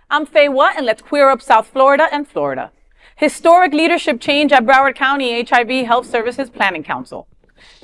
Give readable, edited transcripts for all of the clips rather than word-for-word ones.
I'm Faye Watt, and let's queer up South Florida and Florida. Historic leadership change at Broward County HIV Health Services Planning Council.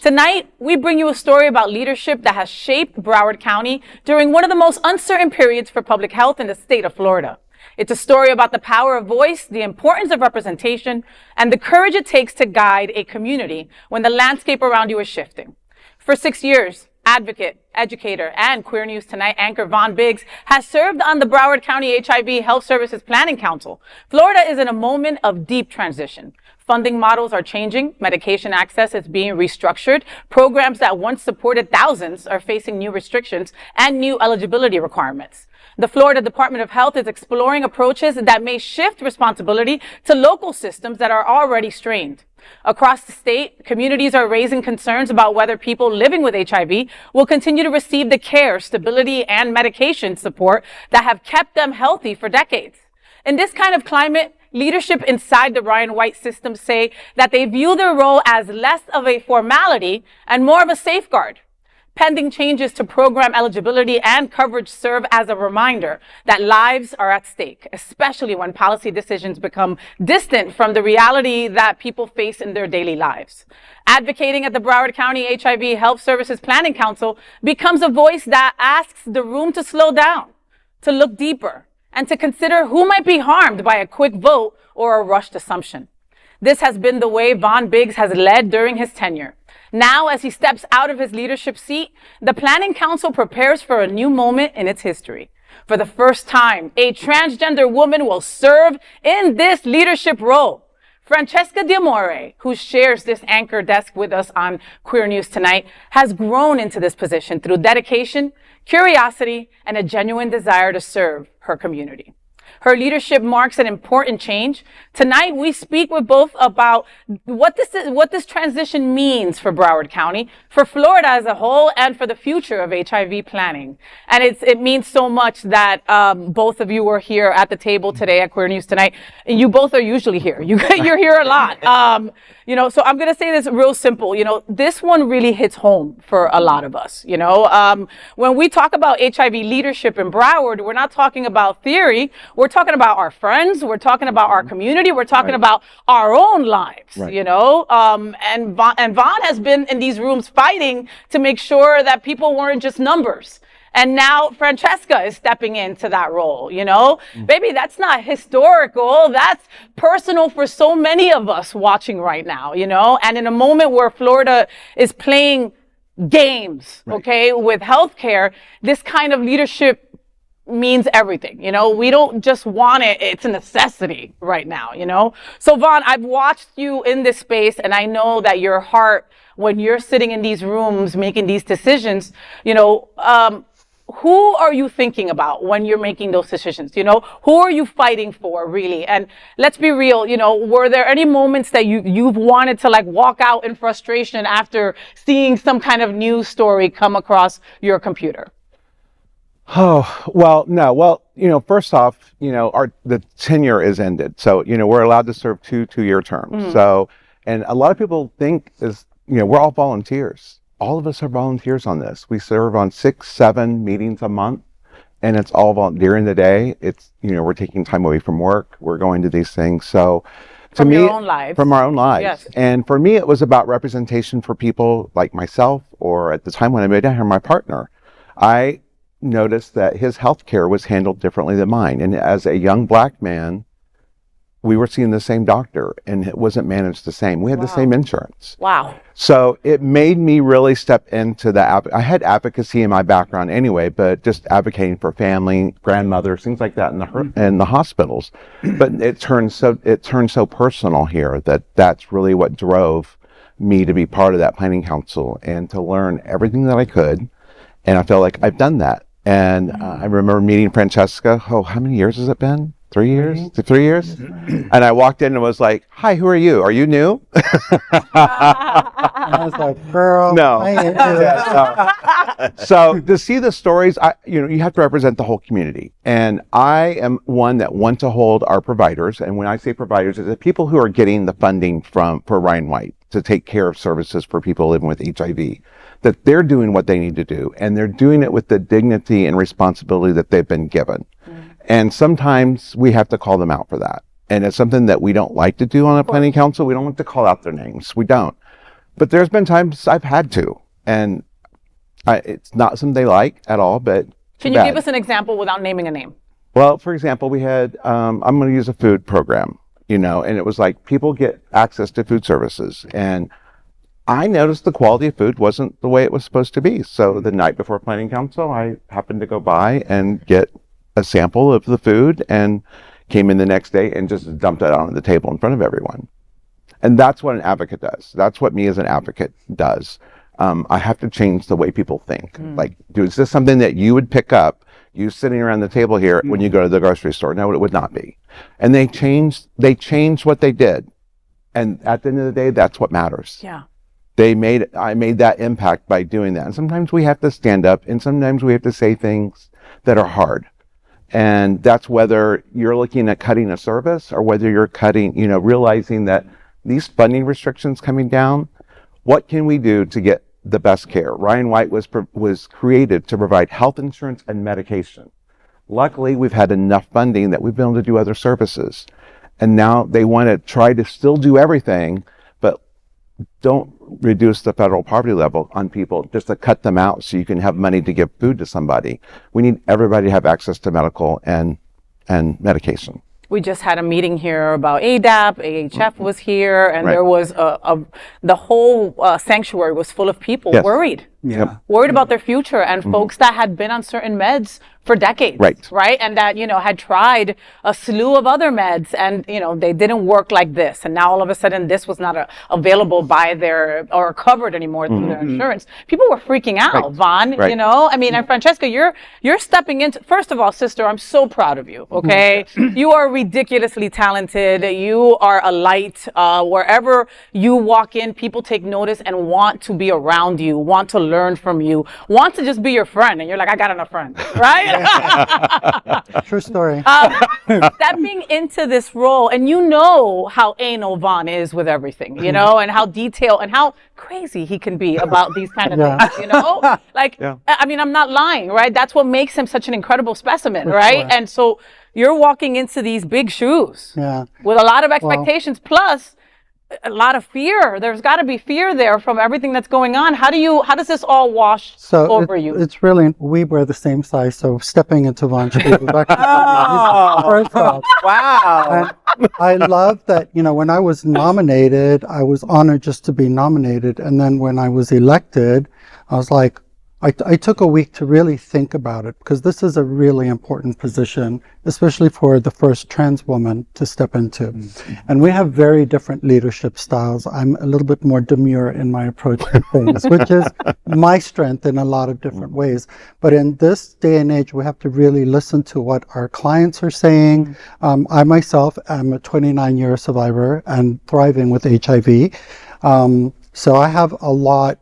Tonight, we bring you a story about leadership that has shaped Broward County during one of the most uncertain periods for public health in the state of Florida. It's a story about the power of voice, the importance of representation, and the courage it takes to guide a community when the landscape around you is shifting. For 6 years, advocate, educator, and Queer News Tonight anchor Vaughn Biggs has served on the Broward County HIV Health Services Planning Council. Florida is in a moment of deep transition. Funding models are changing, medication access is being restructured, programs that once supported thousands are facing new restrictions and new eligibility requirements. The Florida Department of Health is exploring approaches that may shift responsibility to local systems that are already strained. Across the state, communities are raising concerns about whether people living with HIV will continue to receive the care, stability, and medication support that have kept them healthy for decades. In this kind of climate, leadership inside the Ryan White system say that they view their role as less of a formality and more of a safeguard. Pending changes to program eligibility and coverage serve as a reminder that lives are at stake, especially when policy decisions become distant from the reality that people face in their daily lives. Advocating at the Broward County HIV Health Services Planning Council becomes a voice that asks the room to slow down, to look deeper, and to consider who might be harmed by a quick vote or a rushed assumption. This has been the way Vaughn Biggs has led during his tenure. Now, as he steps out of his leadership seat, the Planning Council prepares for a new moment in its history. For the first time, a transgender woman will serve in this leadership role. Franchesca D Amore, who shares this anchor desk with us on Queer News Tonight, has grown into this position through dedication, curiosity, and a genuine desire to serve her community. Her leadership marks an important change. Tonight, we speak with both about what this transition means for Broward County, for Florida as a whole, and for the future of HIV planning. And it means so much that both of you are here at the table today at Queer News Tonight. And you both are usually here. You're here a lot. So I'm going to say this real simple. This one really hits home for a lot of us. When we talk about HIV leadership in Broward, we're not talking about theory. We're talking about our friends. We're talking about our community. We're talking about our own lives, and Vaughn has been in these rooms fighting to make sure that people weren't just numbers. And now Franchesca is stepping into that role, Baby, that's not historical. That's personal for so many of us watching right now, And in a moment where Florida is playing games, with healthcare, this kind of leadership means everything. We don't just want it. It's a necessity right now, So Vaughn, I've watched you in this space, and I know that your heart, when you're sitting in these rooms making these decisions, who are you thinking about when you're making those decisions? Who are you fighting for, really? And let's be real, were there any moments that you've wanted to walk out in frustration after seeing some kind of news story come across your computer? Oh, well, no. Well, first off, the tenure is ended. So, we're allowed to serve two-year terms. So, and a lot of people think we're all volunteers. All of us are volunteers on this. We serve on 6-7 meetings a month, and it's all during the day. It's, we're taking time away from work. We're going to these things. So, from your own lives. From our own lives. Yes. And for me, it was about representation for people like myself, or at the time when I moved down here, my partner. I noticed that his health care was handled differently than mine. And as a young Black man, we were seeing the same doctor, and it wasn't managed the same. We had the same insurance. Wow. So it made me really step into I had advocacy in my background anyway, but just advocating for family, grandmothers, things like that in the hospitals. But it turned so personal here that's really what drove me to be part of that planning council and to learn everything that I could. And I feel like I've done that. And I remember meeting Franchesca. How many years has it been? 3 years? 3 years? And I walked in and was like, "Hi, who are you? Are you new?" I was like, "Girl, no." I ain't into it. So to see the stories, you have to represent the whole community. And I am one that want to hold our providers. And when I say providers, it's the people who are getting the funding for Ryan White to take care of services for people living with HIV, that they're doing what they need to do. And they're doing it with the dignity and responsibility that they've been given. And sometimes we have to call them out for that. And it's something that we don't like to do on a planning council. We don't like to call out their names. We don't. But there's been times I've had to. And it's not something they like at all, but Can you give us an example without naming a name? Well, for example, we had, I'm going to use a food program, and it was like people get access to food services. And I noticed the quality of food wasn't the way it was supposed to be. So the night before planning council, I happened to go by and get a sample of the food and came in the next day and just dumped it out on the table in front of everyone. And that's what an advocate does. That's what me as an advocate does. I have to change the way people think. Like, is this something that you would pick up, you sitting around the table here when you go to the grocery store? No, it would not be. And they changed what they did. And at the end of the day, that's what matters. Yeah. I made that impact by doing that. And sometimes we have to stand up, and sometimes we have to say things that are hard. And that's whether you're looking at cutting a service or whether you're cutting, realizing that these funding restrictions coming down, what can we do to get the best care? Ryan White was created to provide health insurance and medication. Luckily, we've had enough funding that we've been able to do other services. And now they want to try to still do everything, but don't reduce the federal poverty level on people just to cut them out so you can have money to give food to somebody. We need everybody to have access to medical and medication. We just had a meeting here about ADAP, AHF was here, and there was the whole sanctuary was full of people worried. Worried about their future, and folks that had been on certain meds for decades, right? And that, had tried a slew of other meds and, they didn't work like this. And now all of a sudden this was not available by or covered anymore through their insurance. People were freaking out, Vaughn, and Franchesca, you're stepping into, first of all, sister, I'm so proud of you, okay? You are ridiculously talented. You are a light. Wherever you walk in, people take notice and want to be around you, want to learn from you, want to just be your friend. And you're like, I got enough friends, right? True story. Stepping into this role, and how anal Vaughn is with everything, and how detailed and how crazy he can be about these kind of things, I'm not lying, right? That's what makes him such an incredible specimen, right? Sure. And so you're walking into these big shoes with a lot of expectations, plus a lot of fear. There's got to be fear there from everything that's going on. How does this all wash over you? It's really, we were the same size, so stepping into Vaughn's shoes was actually first off. Wow. And I love that, when I was nominated, I was honored just to be nominated. And then when I was elected, I was like, I took a week to really think about it, because this is a really important position, especially for the first trans woman to step into. And we have very different leadership styles. I'm a little bit more demure in my approach to things, which is my strength in a lot of different ways. But in this day and age, we have to really listen to what our clients are saying. I myself am a 29-year survivor and thriving with HIV. So I have a lot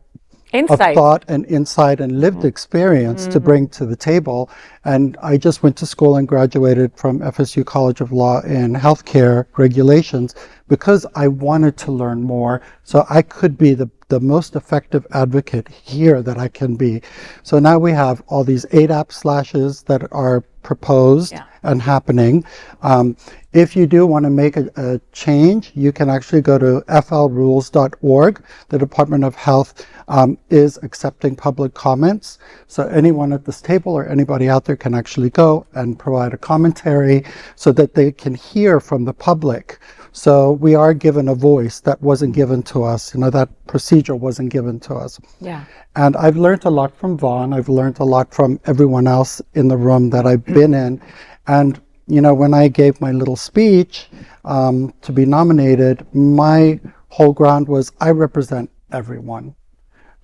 of thought and insight and lived experience to bring to the table. And I just went to school and graduated from FSU College of Law in healthcare regulations because I wanted to learn more so I could be the most effective advocate here that I can be. So now we have all these ADAP slashes that are proposed and happening. If you do want to make a change, you can actually go to flrules.org. The Department of Health is accepting public comments. So anyone at this table or anybody out there can actually go and provide a commentary so that they can hear from the public. So we are given a voice that wasn't given to us. That procedure wasn't given to us. Yeah. And I've learned a lot from Vaughn. I've learned a lot from everyone else in the room that I've been in. And, when I gave my little speech to be nominated, my whole ground was I represent everyone.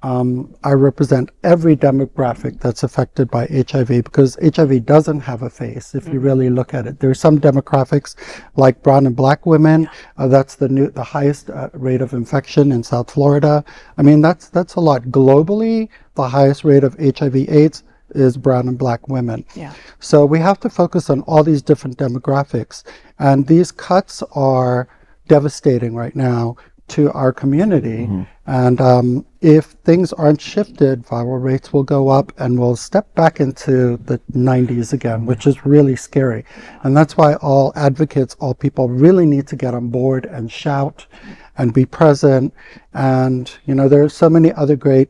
I represent every demographic that's affected by HIV, because HIV doesn't have a face if you really look at it. There's some demographics like brown and black women. That's the highest rate of infection in South Florida. I mean, that's a lot. Globally, the highest rate of HIV/AIDS is brown and black women. Yeah. So we have to focus on all these different demographics. And these cuts are devastating right now to our community. And if things aren't shifted, viral rates will go up and we'll step back into the 90s again, which is really scary. And that's why all advocates, all people really need to get on board and shout and be present. And, you know, there are so many other great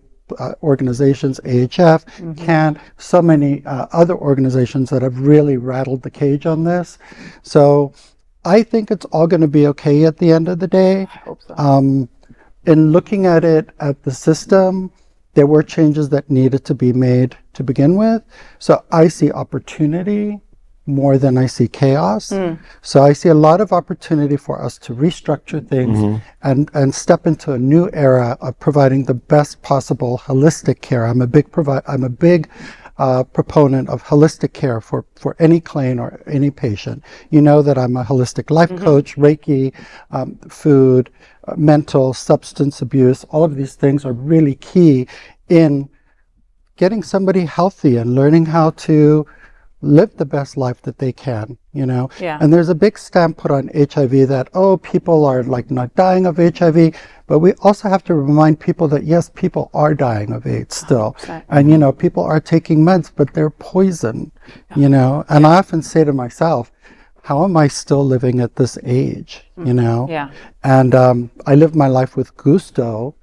organizations, AHF, CAN, so many other organizations that have really rattled the cage on this. So I think it's all going to be okay at the end of the day. I hope so. In looking at it at the system, there were changes that needed to be made to begin with. So I see opportunity more than I see chaos. So I see a lot of opportunity for us to restructure things and step into a new era of providing the best possible holistic care. I'm a big proponent of holistic care for any client or any patient. You know that I'm a holistic life coach, Reiki, food, mental, substance abuse. All of these things are really key in getting somebody healthy and learning how to live the best life that they can, you know? Yeah. And there's a big stamp put on HIV that, oh, people are like not dying of HIV, but we also have to remind people that yes, people are dying of AIDS still. 100%. And, you know, people are taking meds, but they're poison, you know? And I often say to myself, how am I still living at this age, you know? Yeah. And I live my life with gusto,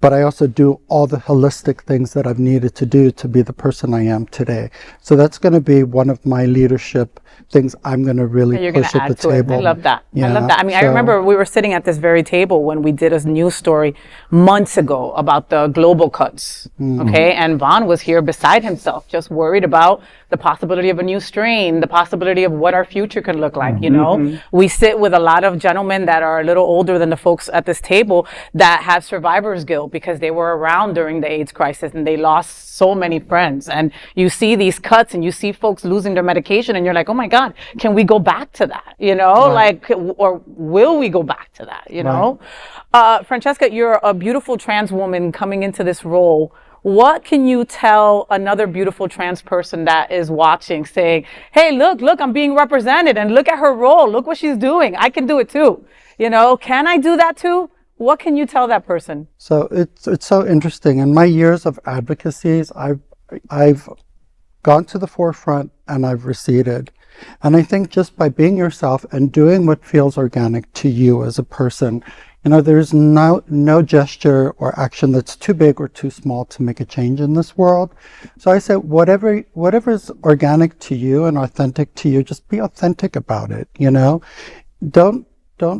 but I also do all the holistic things that I've needed to do to be the person I am today. So that's going to be one of my leadership things I'm going to really push at the table. I love that. Yeah, I love that. I mean, I remember we were sitting at this very table when we did a news story months ago about the global cuts. Okay. And Vaughn was here beside himself, just worried about the possibility of a new strain, the possibility of what our future could look like. You know, we sit with a lot of gentlemen that are a little older than the folks at this table that have survivor's guilt because they were around during the AIDS crisis and they lost so many friends. And you see these cuts and you see folks losing their medication and you're like, oh my God, can we go back to that? You know, like, or will we go back to that? You know, Franchesca, you're a beautiful trans woman coming into this role. What can you tell another beautiful trans person that is watching saying, hey, look, I'm being represented and look at her role. Look what she's doing. I can do it too. You know, can I do that too? What can you tell that person? So it's so interesting. In my years of advocacies, I've gone to the forefront and I've receded. And I think just by being yourself and doing what feels organic to you as a person, you know, there's no gesture or action that's too big or too small to make a change in this world. So I say, whatever is organic to you and authentic to you, just be authentic about it, you know? Don't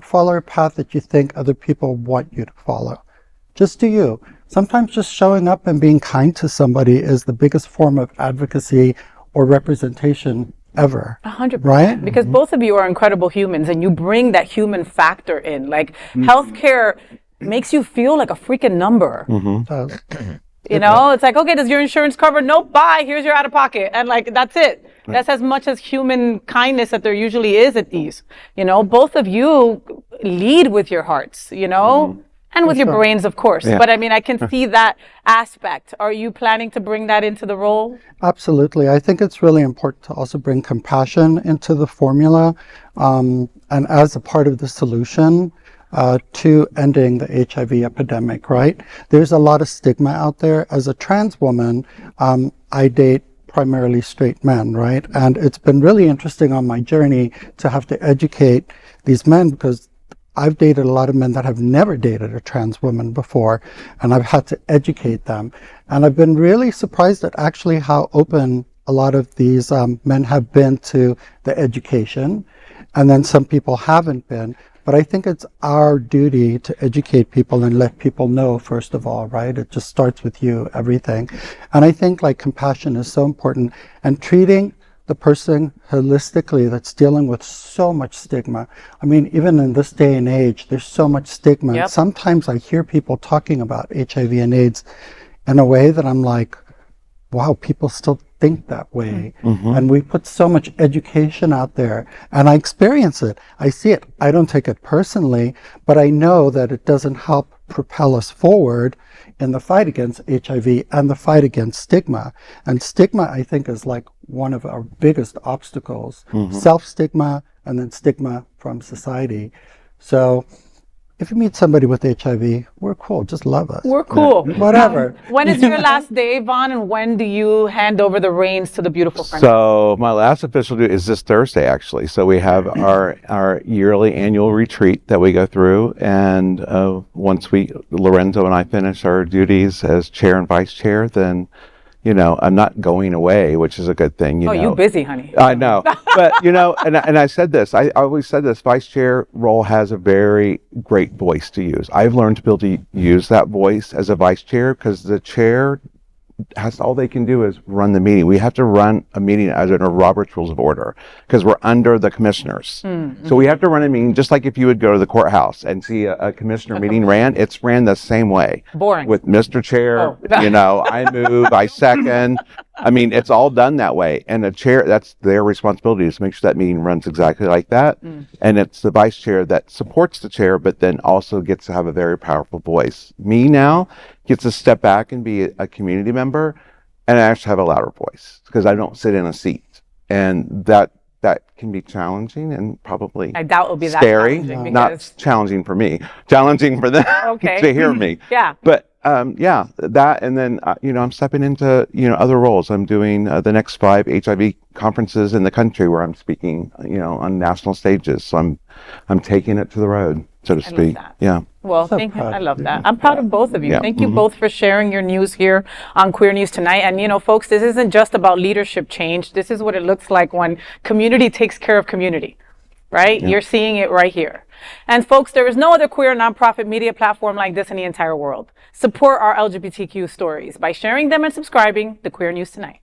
follow a path that you think other people want you to follow. Just do you. Sometimes just showing up and being kind to somebody is the biggest form of advocacy or representation ever. 100%. Right? Because both of you are incredible humans and you bring that human factor in. Like healthcare makes you feel like a freaking number. You know, it's like, okay, does your insurance cover? Nope, bye, here's your out of pocket. And like, that's it. That's as much as human kindness that there usually is at these. You know, both of you lead with your hearts, you know, and with your brains, of course. Yeah. But I mean, I can see that aspect. Are you planning to bring that into the role? Absolutely. I think it's really important to also bring compassion into the formula and as a part of the solution to ending the HIV epidemic, right? There's a lot of stigma out there. As a trans woman, I date primarily straight men, right? And it's been really interesting on my journey to have to educate these men because I've dated a lot of men that have never dated a trans woman before, and I've had to educate them. And I've been really surprised at actually how open a lot of these men have been to the education, and then some people haven't been. But I think it's our duty to educate people and let people know, first of all, right? It just starts with you, everything. And I think like compassion is so important, and treating the person holistically that's dealing with so much stigma. I mean, even in this day and age, there's so much stigma. Yep. Sometimes I hear people talking about HIV and AIDS in a way that I'm like, wow, people still think that way. And we put so much education out there, and I experience it. I see it. I don't take it personally, but I know that it doesn't help propel us forward in the fight against HIV and the fight against stigma. And stigma, I think, is like one of our biggest obstacles. Self-stigma and then stigma from society. So if you meet somebody with HIV, we're cool. Just love us. We're cool. Whatever. When is your last day, Vaughn, and when do you hand over the reins to the beautiful Franchesca? So my last official due is this Thursday, actually. So we have our yearly annual retreat that we go through, and once Lorenzo and I finish our duties as chair and vice chair, then I'm not going away, which is a good thing. You busy, honey. I know, but and I said this. I always said this. Vice chair role has a very great voice to use. I've learned to be able to use that voice as a vice chair because the chair all they can do is run the meeting. We have to run a meeting as under Robert's Rules of Order because we're under the commissioners. Mm-hmm. So we have to run a meeting just like if you would go to the courthouse and see a commissioner meeting ran. It's ran the same way. Boring. With Mr. Chair, I move, I second. I mean, it's all done that way. And the chair, that's their responsibility is to make sure that meeting runs exactly like that. Mm. And it's the vice chair that supports the chair, but then also gets to have a very powerful voice. Me now gets to step back and be a community member, and I actually have a louder voice because I don't sit in a seat. And that can be challenging and probably I doubt it'll be scary. That challenging. Not challenging for me, challenging for them to hear me. Yeah. But that, and then I'm stepping into other roles. I'm doing the next 5 HIV conferences in the country where I'm speaking on national stages. So I'm taking it to the road, so to speak. Yeah. Well, I love that. I'm proud of both of you. Yeah. Thank you both for sharing your news here on Queer News Tonight. And folks, this isn't just about leadership change. This is what it looks like when community takes care of community. Right? Yeah. You're seeing it right here. And folks, there is no other queer nonprofit media platform like this in the entire world. Support our LGBTQ stories by sharing them and subscribing to Queer News Tonight.